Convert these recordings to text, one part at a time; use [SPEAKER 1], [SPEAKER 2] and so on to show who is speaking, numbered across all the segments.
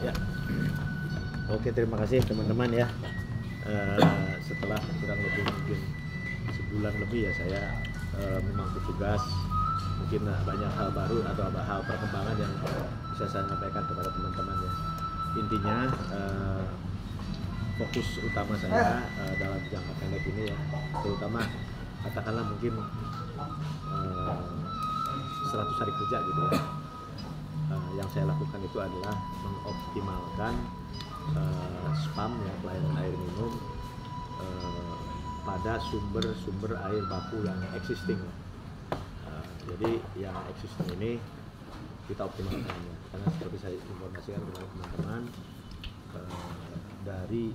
[SPEAKER 1] Ya. Oke, terima kasih teman-teman ya. Setelah kurang lebih mungkin sebulan lebih ya saya memang bertugas, mungkin banyak hal baru atau hal perkembangan yang bisa saya sampaikan kepada teman-teman ya. Intinya fokus utama saya dalam jangka pendek ini ya, terutama katakanlah mungkin 100 hari kerja gitu ya. Yang saya lakukan itu adalah mengoptimalkan spam ya, pelayanan air minum pada sumber-sumber air baku yang existing. Jadi yang existing ini kita optimalkan ya, karena seperti saya informasikan kepada teman-teman dari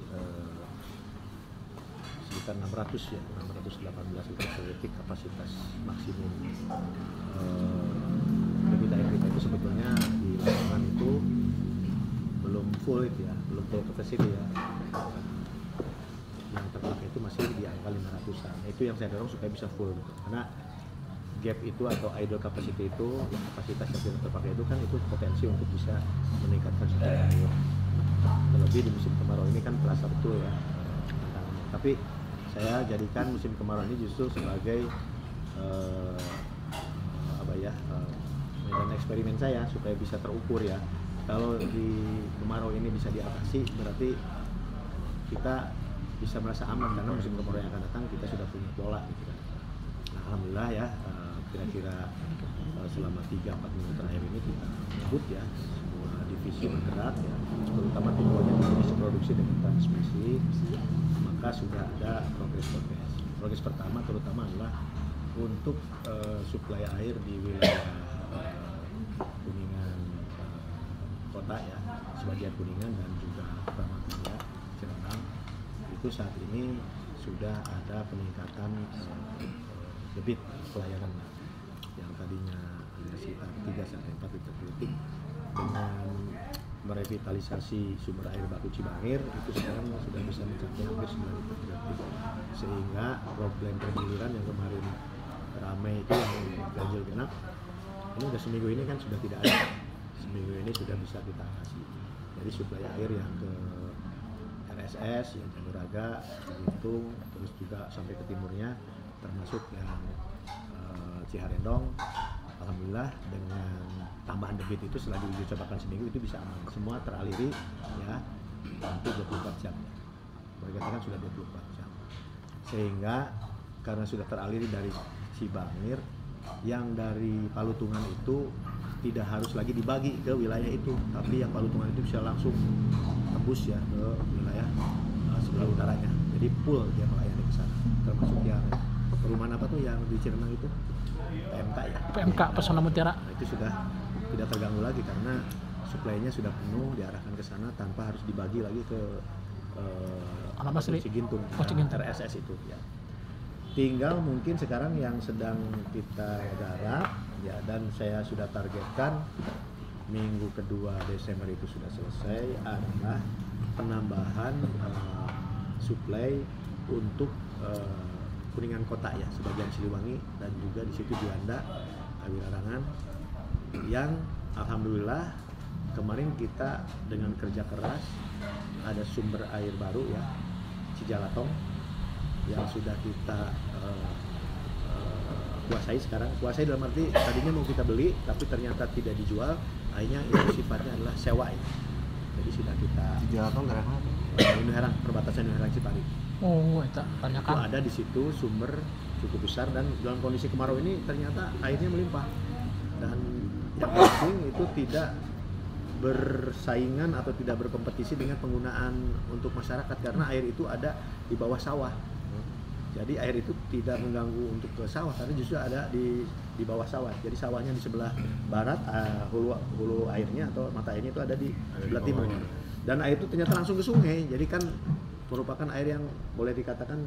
[SPEAKER 1] sekitar 600 ya, 618 liter per detik kapasitas maksimum debit air kita itu sebetulnya di lapangan itu belum full itu ya, belum full capacity ya. Yang terpakai itu masih di angka 500-an. Itu yang saya dorong supaya bisa full gitu. Karena gap itu atau idle capacity itu, kapasitas yang tidak terpakai itu kan itu potensi untuk bisa meningkatkan suplai air. Terlebih di musim kemarau ini kan terasa betul ya tantangannya. Tapi saya jadikan musim kemarau ini justru sebagai medan eksperimen saya supaya bisa terukur ya. Kalau di kemarau ini bisa diatasi, berarti kita bisa merasa aman karena musim kemarau yang akan datang kita sudah punya pola gitu kan. Nah, alhamdulillah ya, kira-kira selama 3-4 minggu terakhir ini kita sebut ya semua divisi bergerak ya, terutama tumbuhannya divisi produksi dan transmisi, maka sudah ada progres. Progres pertama terutama adalah untuk suplai air di wilayah Kuningan kota ya, sebagian Kuningan dan juga Pramataya, Cirebon, itu saat ini sudah ada peningkatan debit pelayanan yang tadinya hanya sekitar 3-4 liter per detik. Dengan merevitalisasi sumber air baku Cibangir itu sekarang sudah bisa mencapai hampir 9 liter per detik, sehingga problem pergiliran yang kemarin ramai itu yang ganjil genap ini udah seminggu ini kan sudah tidak ada. Seminggu ini sudah bisa kita atasi. Jadi suplai air yang ke RSS, yang Januraga, Bitung, terus juga sampai ke timurnya, termasuk yang Ciharendong. Alhamdulillah dengan tambahan debit itu setelah diuji cobakan seminggu itu bisa aman. Semua teraliri ya hampir 24 jam. Mereka kan sudah 24 jam. Sehingga karena sudah teraliri dari Cibangir, yang dari Palutungan itu tidak harus lagi dibagi ke wilayah itu, tapi yang Palutungan itu bisa langsung tembus ya ke wilayah sebelah utaranya. Jadi full dia melayani ke sana. Termasuk yang perumahan apa tuh yang di Cirenang itu? PMK ya.
[SPEAKER 2] PMK Pesona Mutiara.
[SPEAKER 1] Nah, itu sudah tidak terganggu lagi karena suplainya sudah penuh, diarahkan ke sana tanpa harus dibagi lagi ke Cigintung, RSS itu ya. Tinggal mungkin sekarang yang sedang kita garap ya, dan saya sudah targetkan minggu kedua Desember itu sudah selesai, adalah penambahan suplai untuk Kuningan kota ya, sebagian Siliwangi dan juga di situ Juanda, Wirarangan, yang alhamdulillah kemarin kita dengan kerja keras ada sumber air baru ya, Cijalatong, yang sudah kita kuasai sekarang. Kuasai dalam arti tadinya mau kita beli tapi ternyata tidak dijual, akhirnya itu sifatnya adalah sewa ya. Jadi sudah kita
[SPEAKER 3] Cijalatong daerah mana?
[SPEAKER 1] Nuherang, perbatasan Nuherang Cipari.
[SPEAKER 2] Oh, itu banyak
[SPEAKER 1] Itu
[SPEAKER 2] kan.
[SPEAKER 1] ada di situ sumber cukup besar, dan dalam kondisi kemarau ini ternyata airnya melimpah. Dan yang penting itu tidak bersaingan atau tidak berkompetisi dengan penggunaan untuk masyarakat, karena air itu ada di bawah sawah. Jadi air itu tidak mengganggu untuk ke sawah karena justru ada di bawah sawah. Jadi sawahnya di sebelah barat, hulu airnya atau mata airnya itu ada di sebelah timur. Dan air itu ternyata langsung ke sungai. Jadi kan merupakan air yang boleh dikatakan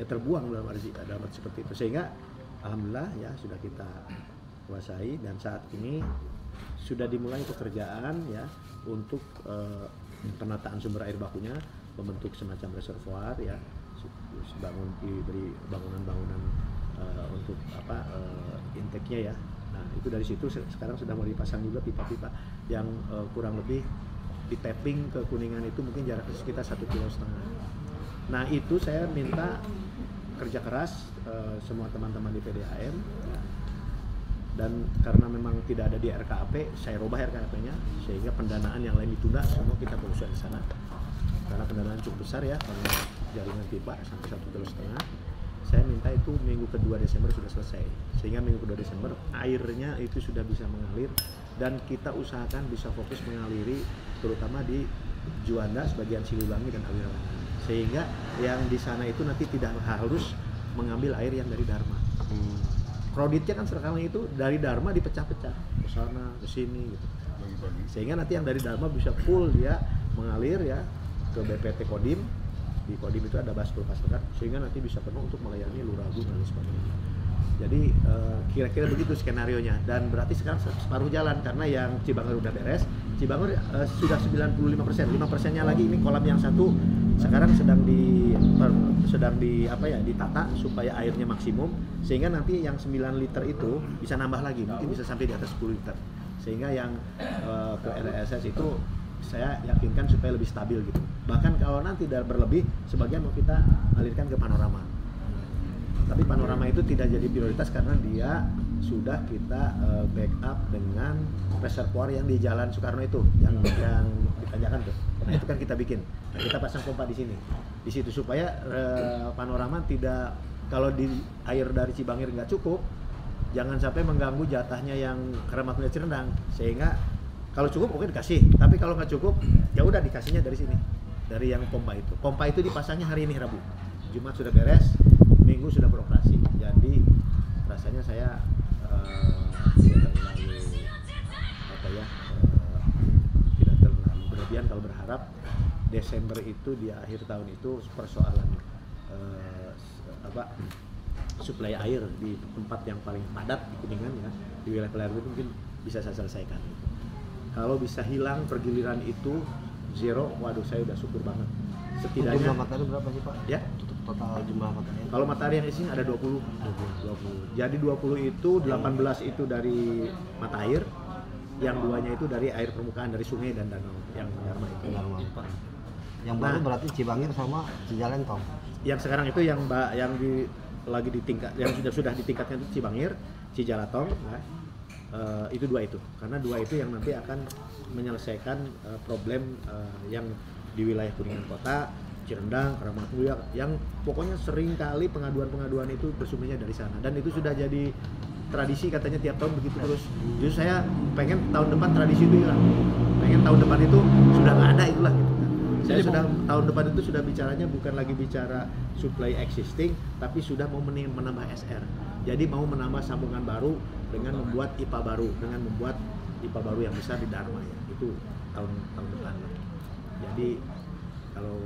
[SPEAKER 1] ya terbuang dalam arti seperti itu. Sehingga alhamdulillah ya sudah kita kuasai, dan saat ini sudah dimulai pekerjaan ya untuk penataan sumber air bakunya, membentuk semacam reservoir ya, diberi bangunan-bangunan untuk intake-nya ya. Nah itu dari situ sekarang sudah mau dipasang juga pipa-pipa yang kurang lebih di tapping ke Kuningan itu mungkin jaraknya sekitar 1,5 km. Nah itu saya minta kerja keras semua teman-teman di PDAM ya. Dan karena memang tidak ada di RKAP, saya rubah RKAP-nya sehingga pendanaan yang lain ditunda, semua kita fokuskan di sana. Karena pendanaan cukup besar ya, karena jaringan pipa sampai 1,5 km. Saya minta itu minggu kedua Desember sudah selesai, sehingga minggu kedua Desember airnya itu sudah bisa mengalir dan kita usahakan bisa fokus mengaliri terutama di Juanda, sebagian Siliwangi dan Awirawan, sehingga yang di sana itu nanti tidak harus mengambil air yang dari Dharma. Kreditnya kan sekarang itu dari Dharma dipecah-pecah ke sana ke sini gitu, sehingga nanti yang dari Dharma bisa full dia mengalir ya ke BPT Kodim. Di Kodim itu ada Baspur Pasekan, sehingga nanti bisa penuh untuk melayani Luragung dan sebagainya. Jadi kira-kira begitu skenarionya, dan berarti sekarang separuh jalan karena yang Cibanger udah beres. Cibanger sudah 95%, 5%-nya lagi ini kolam yang satu sekarang sedang ditata supaya airnya maksimum, sehingga nanti yang 9 liter itu bisa nambah lagi, mungkin bisa sampai di atas 10 liter, sehingga yang ke RSS itu saya yakinkan supaya lebih stabil gitu. Bahkan kalau nanti berlebih, sebagian mau kita alirkan ke Panorama. Tapi Panorama itu tidak jadi prioritas karena dia sudah kita backup dengan reservoir yang di Jalan Soekarno itu, yang ditanjakan tuh. Nah itu kan kita bikin. Nah, kita pasang pompa di sini, di situ supaya Panorama tidak, kalau di air dari Cibanger nggak cukup, jangan sampai mengganggu jatahnya yang Keramat Mulia Cirendang, sehingga kalau cukup oke dikasih, tapi kalau nggak cukup ya udah dikasihnya dari sini, dari yang pompa itu. Pompa itu dipasangnya hari ini Rabu, Jumat sudah beres, Minggu sudah beroperasi. Jadi rasanya saya tidak terlalu berlebihan kalau berharap Desember itu di akhir tahun itu persoalan suplai air di tempat yang paling padat di Kuningan ya, di wilayah Pelayaran itu mungkin bisa saya selesaikan. Kalau bisa hilang pergiliran itu zero, waduh saya udah syukur banget. Setidaknya
[SPEAKER 3] jumlah matahari berapa sih Pak?
[SPEAKER 1] Ya?
[SPEAKER 3] Total jumlah matahari.
[SPEAKER 1] Kalau matahari yang isinya ada 20. Jadi 20 itu 18 itu dari mata air, yang 2-nya itu dari air permukaan dari sungai dan danau yang Dharma itu.
[SPEAKER 3] Yang baru berarti Cibanger sama Cijalentong.
[SPEAKER 1] Yang sekarang itu yang lagi ditingkat, yang sudah ditingkatkan itu Cibanger, Cijalatong, nah, itu 2 itu, karena 2 itu yang nanti akan menyelesaikan problem yang di wilayah Kuningan Kota, Cirendang, Keramat Mulia, yang pokoknya sering kali pengaduan itu bersumbernya dari sana, dan itu sudah jadi tradisi katanya tiap tahun begitu terus. Justru saya pengen tahun depan tradisi itu hilang, pengen tahun depan itu sudah nggak ada itulah gitu kan. Saya sudah tahun depan itu sudah bicaranya bukan lagi bicara supply existing, tapi sudah mau menambah SR. Jadi mau menambah sambungan baru dengan membuat IPA baru, dengan membuat IPA baru yang besar di Dharma ya. Itu tahun depan. Jadi kalau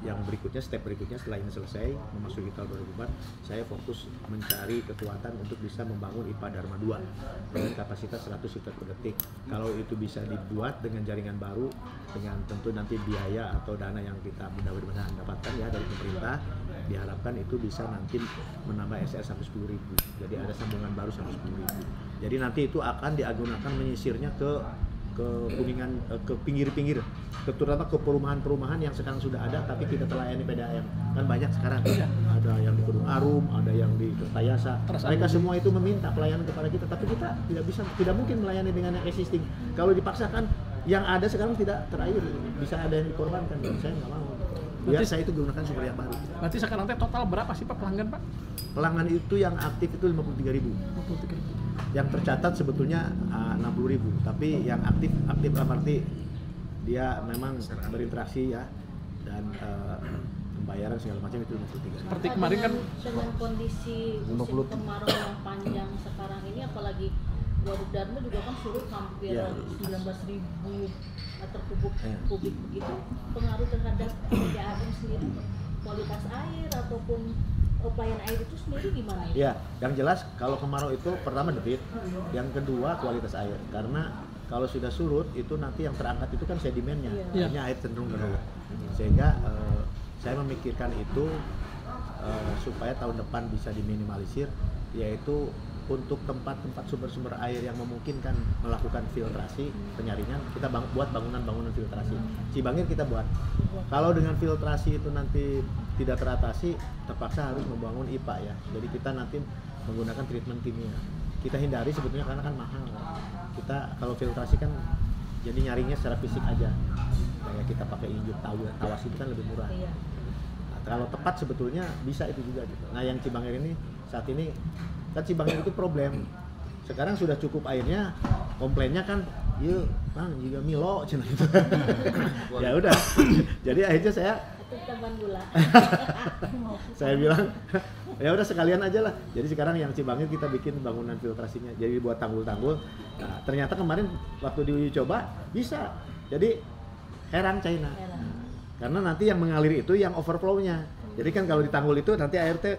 [SPEAKER 1] yang berikutnya, step berikutnya setelah ini selesai memasuki tahun 2004, saya fokus mencari kekuatan untuk bisa membangun IPA Dharma 2 dengan kapasitas 100 liter per detik. Kalau itu bisa dibuat dengan jaringan baru, dengan tentu nanti biaya atau dana yang kita mudah-mudahan dapatkan ya dari pemerintah, diharapkan itu bisa nanti menambah SR sampai 10.000. Jadi ada sambungan baru sampai 10.000. Jadi nanti itu akan diagunakan menyisirnya ke Kuningan, ke pinggir-pinggir, terutama ke perumahan-perumahan yang sekarang sudah ada tapi kita telayani PDAM. Kan banyak sekarang, ada yang di Gunung Arum, ada yang di Kertayasa. Mereka semua itu meminta pelayanan kepada kita, tapi kita tidak mungkin melayani dengan yang existing. Kalau dipaksakan, yang ada sekarang tidak terair, bisa ada yang dikorbankan, dan saya nggak mau. Biar saya itu gunakan sumber yang baru.
[SPEAKER 2] Berarti sekarang total berapa sih Pak pelanggan Pak?
[SPEAKER 1] Pelanggan itu yang aktif itu 53.000. Yang tercatat sebetulnya 60.000, tapi yang aktif berarti dia memang berinteraksi ya, dan pembayaran segala macam itu 53.
[SPEAKER 2] Seperti kemarin kan
[SPEAKER 4] dengan kondisi musim kemarau yang panjang sekarang ini, apalagi Waduk Dharma juga kan surut hampir 19.000 meter kubik begitu, pengaruh terhadap PDAM sendiri, kualitas air ataupun pelayanan air itu sendiri gimana ya?
[SPEAKER 1] Ya, yang jelas kalau kemarau itu pertama debit, yang kedua kualitas air. Karena kalau sudah surut itu nanti yang terangkat itu kan sedimennya, akhirnya air cenderung menurun. Sehingga saya memikirkan itu supaya tahun depan bisa diminimalisir, yaitu untuk tempat-tempat sumber-sumber air yang memungkinkan melakukan filtrasi penyaringan, kita buat bangunan-bangunan filtrasi. Cibangir kita buat. Kalau dengan filtrasi itu nanti tidak teratasi, terpaksa harus membangun IPA ya. Jadi kita nanti menggunakan treatment kimia. Kita hindari sebetulnya karena kan mahal. Kita kalau filtrasi kan jadi nyaringnya secara fisik aja. Kayak kita pakai injuk tawas itu kan lebih murah.
[SPEAKER 4] Iya.
[SPEAKER 1] Nah, kalau tepat sebetulnya bisa itu juga gitu. Nah, yang Cibangir ini saat ini kan Cibangir itu problem. Sekarang sudah cukup airnya, komplainnya kan, yuk, Bang, juga Milo cina gitu. Ya udah. Jadi akhirnya saya
[SPEAKER 4] Teman gula.
[SPEAKER 1] saya bilang, ya udah sekalian aja lah. Jadi sekarang yang Cibangir kita bikin bangunan filtrasinya. Jadi buat tanggul-tanggul. Nah, ternyata kemarin waktu diuji coba bisa. Jadi heran China. Karena nanti yang mengalir itu yang overflow-nya. Jadi kan kalau di tanggul itu nanti air teh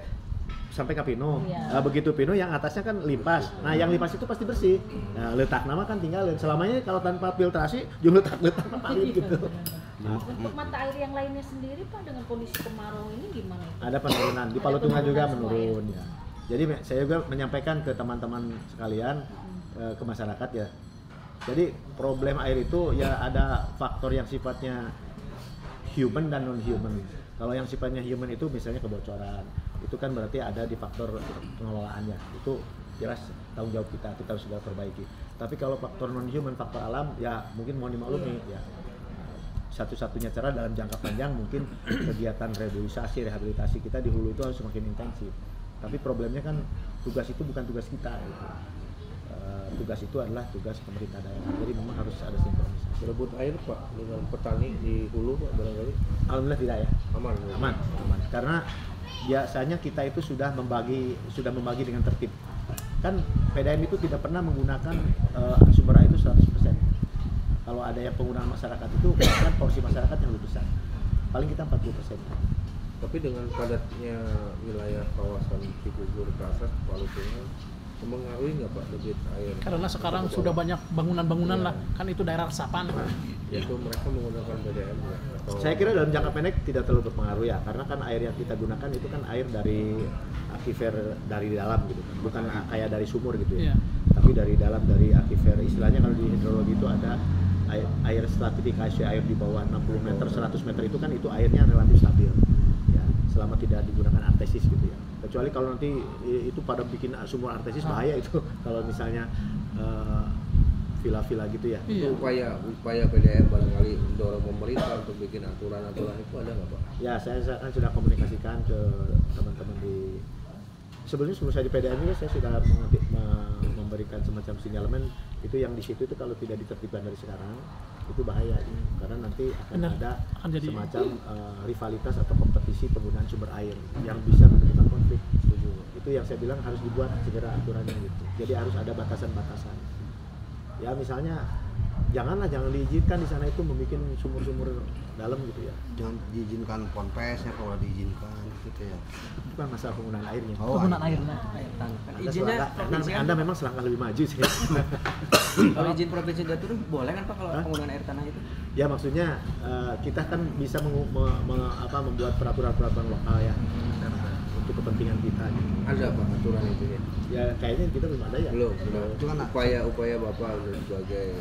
[SPEAKER 1] sampai ke pino.
[SPEAKER 4] Iya.
[SPEAKER 1] Begitu pino yang atasnya kan limpas. Nah, yang limpas itu pasti bersih. Nah, letak nama kan tinggalin. Selamanya kalau tanpa filtrasi, juga letak paling gitu. Nah,
[SPEAKER 4] Untuk mata air yang lainnya sendiri Pak, dengan kondisi kemarau ini gimana itu?
[SPEAKER 1] ada penurunan di
[SPEAKER 4] Ada
[SPEAKER 1] Palutungan juga
[SPEAKER 4] penurunan
[SPEAKER 1] menurun ya. Jadi saya juga menyampaikan ke teman-teman sekalian, ke masyarakat ya. Jadi problem air itu ya ada faktor yang sifatnya human dan non human. Kalau yang sifatnya human itu misalnya kebocoran, itu kan berarti ada di faktor pengelolaannya. Itu jelas tanggung jawab kita harus segera perbaiki. Tapi kalau faktor non human, faktor alam, ya mungkin mohon dimaklumi ya. Satu-satunya cara dalam jangka panjang mungkin kegiatan rehabilitasi kita di hulu itu harus semakin intensif. Tapi problemnya kan tugas itu bukan tugas kita gitu. Tugas itu adalah tugas pemerintah daerah. Jadi memang harus ada sinkronisasi.
[SPEAKER 5] Berebut air Pak dengan petani di hulu Pak barangkali?
[SPEAKER 1] Alhamdulillah tidak ya.
[SPEAKER 5] Aman.
[SPEAKER 1] Aman. Karena biasanya kita itu sudah membagi dengan tertib. Kan PDAM itu tidak pernah menggunakan sumber air itu 100%. Kalau ada yang penggunaan masyarakat itu kan porsi masyarakat yang lebih besar. Paling kita 40%.
[SPEAKER 5] Tapi dengan padatnya wilayah kawasan Cibubur ke atas Palutungan mempengaruhi nggak Pak debit air?
[SPEAKER 2] Karena sekarang sudah banyak bangunan-bangunan
[SPEAKER 5] Iya.
[SPEAKER 2] lah, kan itu daerah resapan.
[SPEAKER 5] Itu mereka menggunakan PDAM nggak? Atau
[SPEAKER 1] Saya kira dalam jangka pendek tidak terlalu berpengaruh ya, karena kan air yang kita gunakan itu kan air dari akifer dari dalam gitu kan, bukan kayak dari sumur gitu ya.
[SPEAKER 2] Iya.
[SPEAKER 1] Tapi dari dalam, dari akifer. Istilahnya kalau di hidrologi itu ada air stratifikasi, air di bawah 60 meter, 100 meter itu kan itu airnya relatif stabil. Ya, selama tidak digunakan artesis gitu ya. Kecuali kalau nanti itu pada bikin sumur artesis bahaya itu kalau misalnya villa-villa gitu ya.
[SPEAKER 2] Iya.
[SPEAKER 5] itu upaya PDAM barangkali mendorong pemerintah untuk bikin aturan-aturan itu ada nggak Pak?
[SPEAKER 1] Ya, saya kan sudah komunikasikan ke teman-teman di sebelum saya di PDAM juga saya sudah memberikan semacam sinyalemen itu yang di situ itu kalau tidak ditertibkan dari sekarang itu bahaya karena nanti akan
[SPEAKER 2] jadi
[SPEAKER 1] semacam rivalitas atau kompetisi penggunaan sumber air yang bisa menimbulkan konflik. Itu yang saya bilang harus dibuat segera aturannya gitu. Jadi harus ada batasan-batasan. Ya misalnya jangan diizinkan di sana itu membuat sumur-sumur dalam gitu ya.
[SPEAKER 3] Jangan diizinkan ponpes ya kalau diizinkan gitu ya.
[SPEAKER 1] Bukan masalah penggunaan airnya.
[SPEAKER 2] penggunaan airnya, air tanah.
[SPEAKER 1] Anda memang selangkah lebih maju sih.
[SPEAKER 6] Kalau izin provinsi diatur boleh kan Pak kalau penggunaan air tanah itu?
[SPEAKER 1] Ya maksudnya kita kan bisa membuat peraturan-peraturan lokal ya untuk kepentingan kita. Gitu.
[SPEAKER 5] Ada Pak aturan itu ya?
[SPEAKER 1] Ya kayaknya kita belum ada ya.
[SPEAKER 5] Belum.
[SPEAKER 3] Itu kan
[SPEAKER 5] Upaya Bapak sebagai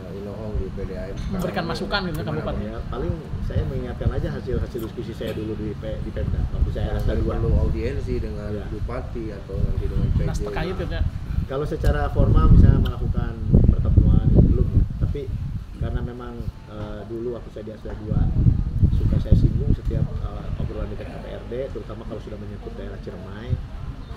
[SPEAKER 5] Inohong di PDAM
[SPEAKER 2] Memberikan masukan gitu
[SPEAKER 5] gimana,
[SPEAKER 2] kabupaten.
[SPEAKER 5] Pak?
[SPEAKER 1] Ya paling saya mengingatkan aja hasil diskusi saya dulu di Pemda waktu saya asal dua.
[SPEAKER 5] Perlu audiensi dengan
[SPEAKER 1] Ya.
[SPEAKER 5] bupati atau nanti dengan PJ.
[SPEAKER 2] Dinas terkait itu ya.
[SPEAKER 1] Kalau secara formal misalnya melakukan pertemuan belum, tapi karena memang dulu waktu saya di asal dua suka saya singgung setiap obrolan di KPRD, terutama kalau sudah menyangkut daerah Ciremai,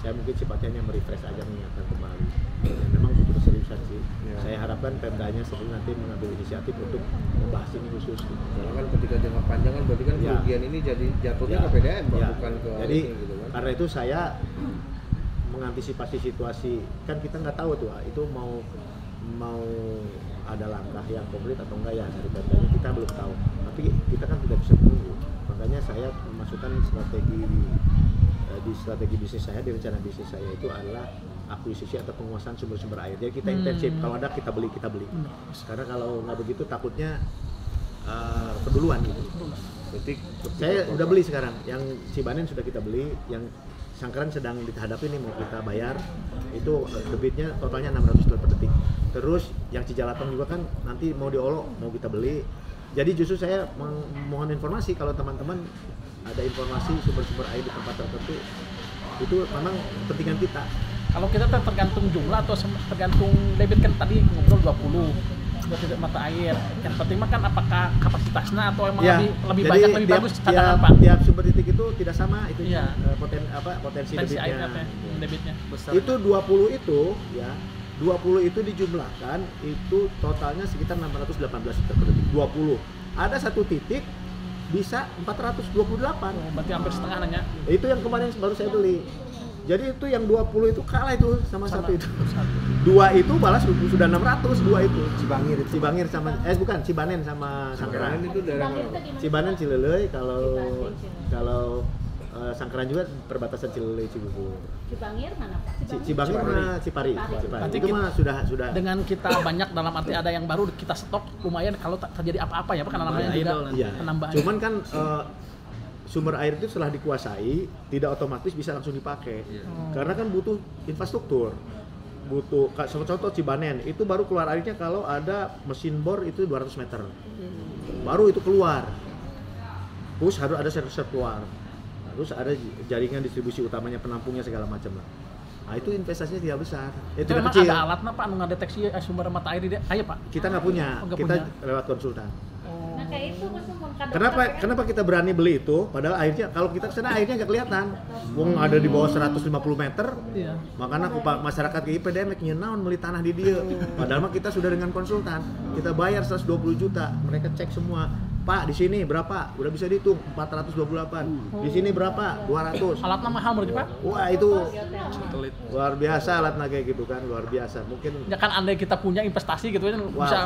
[SPEAKER 1] saya mungkin sifatnya hanya merefresh aja mengingatkan kembali. Ya, memang butuh keseriusan sih.
[SPEAKER 5] Ya.
[SPEAKER 1] Saya harapkan Pemdanya sendiri nanti mengambil inisiatif untuk membahas ini khusus. Gitu.
[SPEAKER 5] Karena kan ketika jangka panjang kan berarti kan
[SPEAKER 1] Ya.
[SPEAKER 5] kerugian ini jadi jatuhnya
[SPEAKER 1] Ya.
[SPEAKER 5] ke PDAM Pak,
[SPEAKER 1] Ya.
[SPEAKER 5] bukan ke
[SPEAKER 1] Jadi
[SPEAKER 5] ini, gitu kan.
[SPEAKER 1] karena itu saya mengantisipasi situasi, kan kita nggak tahu tuh itu mau ada langkah yang konkret atau enggak ya dari Pemdanya, kita belum tahu. Tapi kita kan tidak bisa menunggu. Makanya saya memasukkan strategi bisnis saya, di rencana bisnis saya itu adalah akuisisi atau penguasaan sumber-sumber air. Jadi kita intensif, kalau ada kita beli. Karena kalau nggak begitu takutnya keduluan gitu.
[SPEAKER 5] Berarti
[SPEAKER 1] Saya udah beli sekarang, yang Cibanen sudah kita beli, yang Sangkaran sedang dihadapi nih mau kita bayar itu debitnya totalnya 600 liter per detik. Terus yang Cijalatan juga kan nanti mau diolok mau kita beli. Jadi justru saya mohon informasi kalau teman-teman ada informasi sumber-sumber air di tempat tertentu itu memang kepentingan kita.
[SPEAKER 2] Kalau kita tergantung jumlah atau tergantung debit kan tadi ngobrol 20 tidak mata air. Yang penting mah kan apakah kapasitasnya atau emang
[SPEAKER 1] Ya,
[SPEAKER 2] lebih
[SPEAKER 1] jadi
[SPEAKER 2] banyak lebih bagus cadangan Pak.
[SPEAKER 1] tiap sumber titik itu tidak sama itu
[SPEAKER 2] Iya.
[SPEAKER 1] potensi
[SPEAKER 2] Tensi air
[SPEAKER 1] debitnya.
[SPEAKER 2] debitnya.
[SPEAKER 1] Itu 20 itu ya 20 itu dijumlahkan itu totalnya sekitar 618 liter per detik. 20. Ada satu titik bisa 428.
[SPEAKER 2] Berarti hampir setengah nanya.
[SPEAKER 1] Itu yang kemarin baru saya beli. Jadi itu yang 20 itu kalah itu sama satu itu. Dua itu balas sudah 600, dua itu. Cibangir sama bukan Cibanen sama Sangkaran.
[SPEAKER 5] Itu daerah
[SPEAKER 4] Bangir
[SPEAKER 5] mana?
[SPEAKER 4] itu gimana?
[SPEAKER 1] Cibanen Cileleuy kalau
[SPEAKER 4] Cibangir.
[SPEAKER 1] Sangkaran juga perbatasan Cileleuy Cibubur.
[SPEAKER 4] Cibangir mana Pak?
[SPEAKER 1] Cibangir mah Cipari.
[SPEAKER 2] Nanti
[SPEAKER 1] Itu mah sudah
[SPEAKER 2] Dengan kita banyak dalam arti ada yang baru kita stok lumayan kalau terjadi apa-apa ya Pak karena namanya juga
[SPEAKER 1] iya.
[SPEAKER 2] penambahan.
[SPEAKER 1] Cuman kan sumber air itu setelah dikuasai tidak otomatis bisa langsung dipakai. Karena kan butuh infrastruktur. Butuh contoh Cibanen itu baru keluar airnya kalau ada mesin bor itu 200 meter. Baru itu keluar. Terus harus ada reservoir. Terus ada jaringan distribusi utamanya, penampungnya segala macam lah. Nah itu investasinya tidak besar.
[SPEAKER 2] Itu
[SPEAKER 1] Tidak
[SPEAKER 2] memang
[SPEAKER 1] kecil.
[SPEAKER 2] ada alatnya Pak anu ngadeteksi sumber mata air di ayo Pak.
[SPEAKER 1] Kita nggak punya.
[SPEAKER 2] Oh, nggak
[SPEAKER 1] Kita
[SPEAKER 2] punya.
[SPEAKER 1] lewat konsultan.
[SPEAKER 4] Nah kayak itu Mas Umum
[SPEAKER 1] Kenapa kita berani beli itu? Padahal airnya kalau kita kesana airnya nggak kelihatan. Wong ada di bawah 150 meter.
[SPEAKER 2] Iya.
[SPEAKER 1] Makanya masyarakat ke IPDN lagi naon beli tanah di dia. Padahal mah kita sudah dengan konsultan. Kita bayar 120 juta. Mereka cek semua. Pak, di sini berapa? Udah bisa dihitung 428. Di sini berapa? 200.
[SPEAKER 2] Alatnya mahal berarti Pak.
[SPEAKER 1] Wah, itu luar biasa alatnya kayak gitu kan, luar biasa. Mungkin
[SPEAKER 2] Ya kan andai kita punya investasi gitu kan
[SPEAKER 1] Wah.
[SPEAKER 2] bisa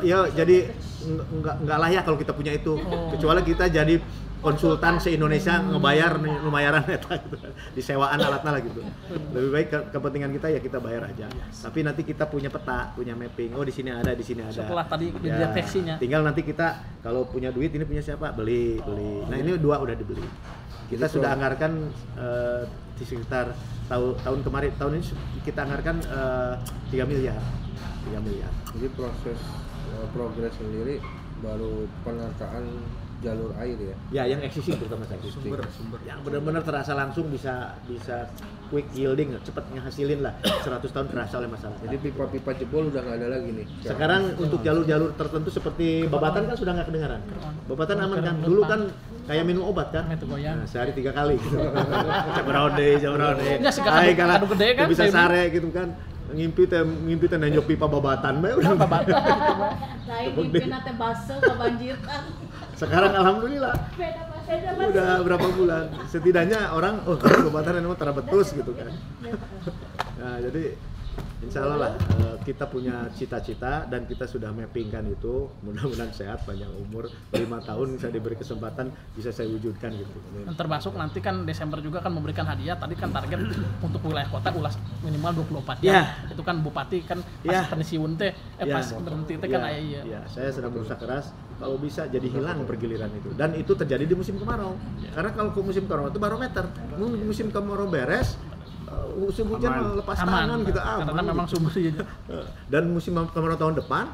[SPEAKER 1] ya jadi nggak layak kalau kita punya itu. Kecuali kita jadi konsultan se-Indonesia ngebayar nih lumayaran eta gitu kan. Disewaan alatnya lah gitu. Lebih baik kepentingan kita ya kita bayar aja. Tapi nanti kita punya peta, punya mapping. Oh di sini ada, di sini ada.
[SPEAKER 2] Setelah tadi dideteksinya.
[SPEAKER 1] Tinggal nanti kita kalau punya duit ini punya siapa? Beli. Nah, ini dua udah dibeli. Kita sudah anggarkan di sekitar tahun kemarin, tahun ini kita anggarkan 3 miliar. 3 miliar.
[SPEAKER 5] Jadi proses progres sendiri baru penataan jalur air ya.
[SPEAKER 1] Ya, yang existing terutama saya.
[SPEAKER 5] Sumber.
[SPEAKER 1] Yang benar-benar terasa langsung bisa quick yielding, cepat ngehasilin lah. 100 tahun terasa oleh masyarakat.
[SPEAKER 5] Jadi pipa-pipa jebol udah nggak ada lagi nih.
[SPEAKER 1] Sekarang untuk jalur-jalur tertentu seperti Babatan kan sudah nggak kedengaran. Babatan aman kan. Dulu kan kayak minum obat kan.
[SPEAKER 2] Itu goyang.
[SPEAKER 1] Nah, sehari 3 kali gitu. Jabraude.
[SPEAKER 2] Ya, sih, kado gede kan,
[SPEAKER 1] Bisa
[SPEAKER 2] saya
[SPEAKER 1] sare gitu kan. Ngimpi teh nenjok pipa Babatan bae udah.
[SPEAKER 2] Babatan.
[SPEAKER 4] lain mimpi nate baso kebanjiran.
[SPEAKER 1] Sekarang alhamdulillah
[SPEAKER 4] Beda
[SPEAKER 1] udah berapa bulan. Setidaknya orang Babatan emang terabetus gitu kan. Nah, jadi insya Allah lah kita punya cita-cita dan kita sudah mappingkan itu. Mudah-mudahan sehat, panjang umur, 5 tahun saya diberi kesempatan bisa saya wujudkan gitu.
[SPEAKER 2] Dan termasuk nanti kan Desember juga kan memberikan hadiah. Tadi kan target untuk wilayah kota ulas minimal 24 jam.
[SPEAKER 1] Ya.
[SPEAKER 2] Itu kan bupati kan pas
[SPEAKER 1] Ya.
[SPEAKER 2] pensiun teh
[SPEAKER 1] Ya.
[SPEAKER 2] pas berhenti teh kan aya iya.
[SPEAKER 1] Ya, saya sedang berusaha keras kalau bisa jadi hilang pergiliran itu. Dan itu terjadi di musim kemarau. Karena kalau ke musim kemarau itu barometer. Musim kemarau beres, musim hujan lepas tangan gitu
[SPEAKER 2] Karena memang sumbernya.
[SPEAKER 1] Dan musim kemarau tahun depan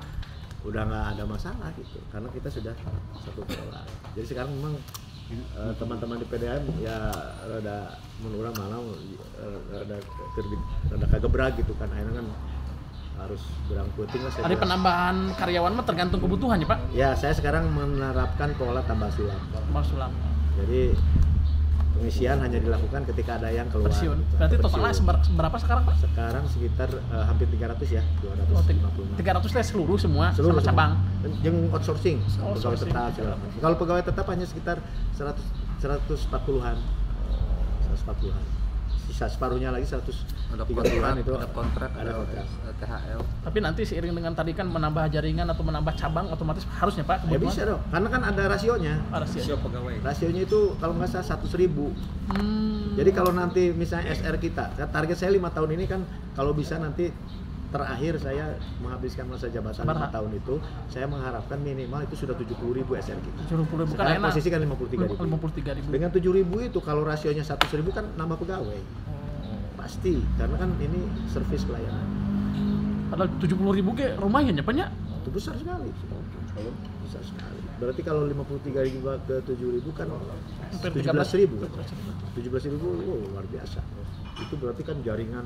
[SPEAKER 1] udah nggak ada masalah gitu karena kita sudah satu kelola. Jadi sekarang memang teman-teman di PDAM ya rada menurut malam rada kagebrak gitu kan akhirnya kan harus berang puting lah.
[SPEAKER 2] Ada penambahan karyawan mah tergantung kebutuhan ya Pak.
[SPEAKER 1] Ya saya sekarang menerapkan pola tambah sulam.
[SPEAKER 2] Mas Sulam.
[SPEAKER 1] Jadi pengisian hanya dilakukan ketika ada yang keluar.
[SPEAKER 2] Pensiun.
[SPEAKER 1] gitu.
[SPEAKER 2] Berarti
[SPEAKER 1] Pensiun.
[SPEAKER 2] totalnya berapa sekarang Pak?
[SPEAKER 1] Sekarang sekitar hampir 300 ya, 256.
[SPEAKER 2] 300 teh seluruh semua
[SPEAKER 1] Seluruh
[SPEAKER 2] sama cabang.
[SPEAKER 1] Yang outsourcing, pegawai
[SPEAKER 2] Outsourcing.
[SPEAKER 1] tetap segala macam. Kalau pegawai tetap hanya sekitar 140-an. 140-an. Sisa separuhnya lagi 130-an itu
[SPEAKER 6] ada kontrak,
[SPEAKER 1] ada kontrak.
[SPEAKER 6] THL.
[SPEAKER 2] Tapi nanti seiring dengan tadi kan menambah jaringan atau menambah cabang otomatis harusnya Pak
[SPEAKER 1] Ya bisa dong, karena kan ada rasionya.
[SPEAKER 6] Pegawai.
[SPEAKER 1] Rasionya itu kalau nggak salah 100.000. Jadi kalau nanti misalnya SR kita, target saya 5 tahun ini kan kalau bisa nanti terakhir saya menghabiskan masa jabatan 5
[SPEAKER 2] Berapa?
[SPEAKER 1] tahun itu, saya mengharapkan minimal itu sudah 70.000 SR kita.
[SPEAKER 2] 70.000 kan
[SPEAKER 1] Sekarang
[SPEAKER 2] enak.
[SPEAKER 1] posisi kan 53.000.
[SPEAKER 2] 53.000.
[SPEAKER 1] Dengan 7.000 itu kalau rasionya 100.000 kan nambah pegawai. Pasti, karena kan ini servis pelayanan.
[SPEAKER 2] Padahal 70.000 ke lumayan ya, Pak ya?
[SPEAKER 1] Itu besar sekali. Besar sekali. Berarti kalau 53.000 ke 7.000 kan
[SPEAKER 2] Hampir
[SPEAKER 1] 17.000 kan. 17.000 luar biasa. Itu berarti kan jaringan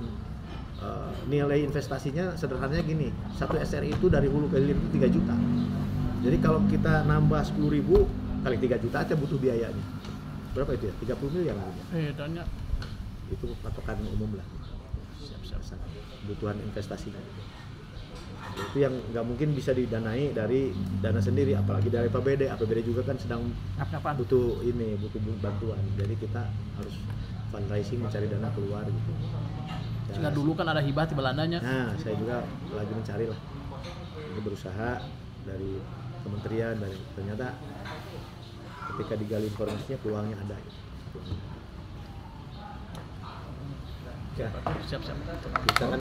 [SPEAKER 1] nilai investasinya sederhananya gini, satu SRI itu dari hulu ke hilir itu 3 juta. Jadi kalau kita nambah 10.000 kali 3 juta aja butuh biayanya. Berapa itu ya? 30 miliar harusnya.
[SPEAKER 2] Bedanya.
[SPEAKER 1] Itu patokan umum lah. Siap-siap. Kebutuhan investasinya. Itu yang nggak mungkin bisa didanai dari dana sendiri, apalagi dari APBD. APBD juga kan sedang
[SPEAKER 2] Apa-apaan?
[SPEAKER 1] butuh bantuan. Jadi kita harus fundraising mencari dana keluar gitu. Ya,
[SPEAKER 2] Sehingga dulu kan ada hibah di Belandanya.
[SPEAKER 1] nah, saya juga lagi mencari lah. Ini berusaha dari kementerian, dari ternyata ketika digali informasinya peluangnya ada.
[SPEAKER 2] Siap-siap.
[SPEAKER 1] Kita kan